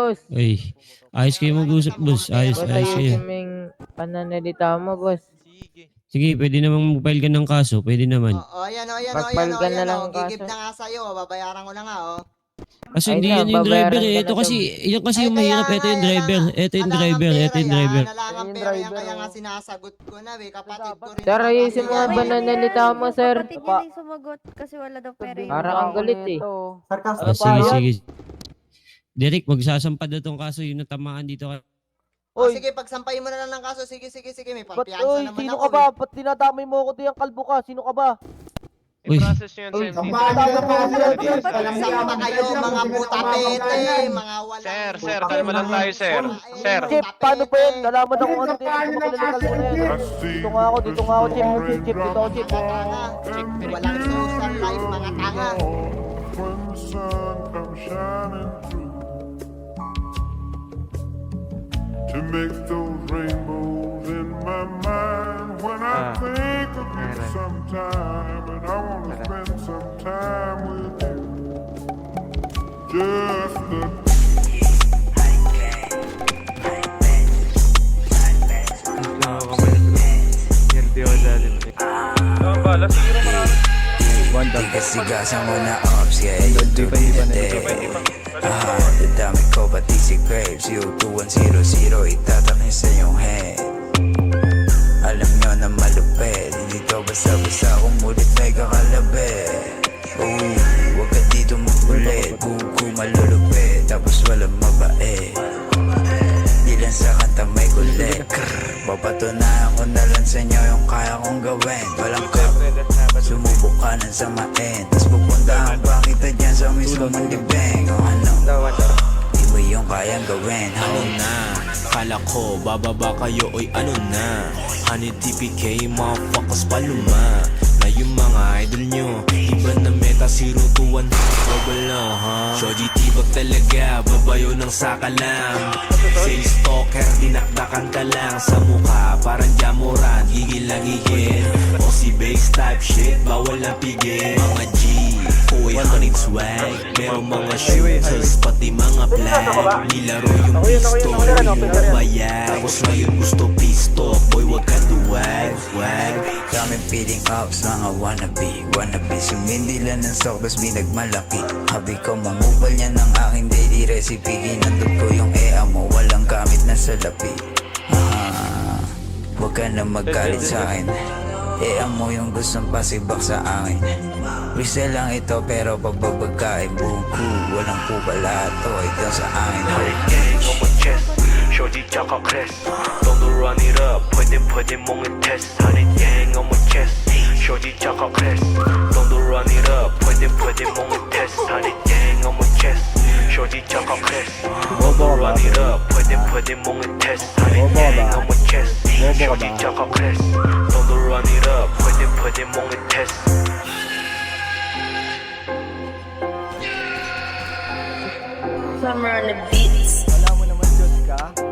boss. Ay, ayos kayo mag-usap, boss. Ayos Boss, kayo. ayusin mo yung pananalita mo, boss. Sige, pwede namang mag-file ka ng kaso. Pwede naman. Ayan, Mag-file ka na lang Gigib kaso. na nga sa'yo, babayaran ko na nga, Kaso Ayun hindi na, yan yung driver babayaran eh. ka Ito na kasi, yan kasi yung kaya mahirap. Ito nga, yung driver. Ito yung driver. Ito yung driver. Nalangang pera yan, kaya nga sinasagot ko na, kapatid ko rin. Sir, ayusin mo nga yan, pananalita mo, sir. Kapatid niya na yung sumagot kasi wala daw pera yun. Para kang galit eh. Ah, sige, sige. Derek, magsasampa na tong kaso. Yung natamaan dito. Sige, pagsampayin mo na lang ng kaso. Sige, may Ba't, pampiyansa naman sino ako. ka ba? Ba't dinadamay mo ako diyang kalbo ka? Sino ka ba? Uy. I-process nyo yun sa MD. Sampa kayo, mga putapete, mga wala. Sir, kalma lang tayo, sir. Sir. Chip, paano pa yun? Nalaman ako ano din. Hindi mo kinalagal mo na yan. Dito nga ako, Chip. Chip, dito ako, Chip. Walang social life, mga tanga. When the sun comes shining through to make those rainbows in my mind. When I think of you sometime, and I wanna spend some time with you. Just the Sigasan mo na ops, yeah, yung tunete. Dadami ko pati si Graves, yung 2100 itatakin sa iyong head. Alam nyo na malupit, hindi to basta-basta kumulit may kakalabit. Huwag ka dito makulit, buko malulupit, tapos walang mabait. Di lang sa kanta may kulit. Papatunayan ko na lang sa inyo yung kaya kong gawin. Walang kap, sumubok ka ng samain, tas pupuntahan ba kita dyan sa mismong libeng. O ano, di mo yung kayang gawin. Ano na, kala ko bababa kayo, oy ano na. Honey TPK, motherfuckers paluma. Na yung mga idol nyo, iba na meta 021. Wala ha, Shoji tibag talaga, babayo ng sakalam. Say stalker, dinakdakan ka lang sa mukha, parang jamuran, gigil na gigil. O si base type shit, bawal na pigil. Mga G, uy honey swag, pero mga shooters, pati mga black. Nilaro yung pistol, yung bayag. Tapos ngayon gusto pisto, boy wag ka duwag, wag. Daming feeling ups, mga wannabe Sumindi lang ng sobras, binagmalaki. Habi ko mangupal niya ng aking daily recipe. Ginandog ko yung EA mo, walang gamit na salapi. Huwag ka na magalit sa'kin. EA mo yung gustong pasibak sa akin. Resell lang ito pero pagbabagkain buko, walang kupalato, ito sa akin. Shorty tsaka Chris, don't run it up, pwede mong i-test. Honey gang on my chest. Shorty tsaka Chris, don't run it up, pwede mong i-test. Honey gang on my chest. Shorty tsaka Chris, don't run it up, pwede mong i-test. Honey gang on my chest. Shorty tsaka Chris, don't run it up, pwede mong i-test. Summer on the beats. Alam mo naman, Diyos ka.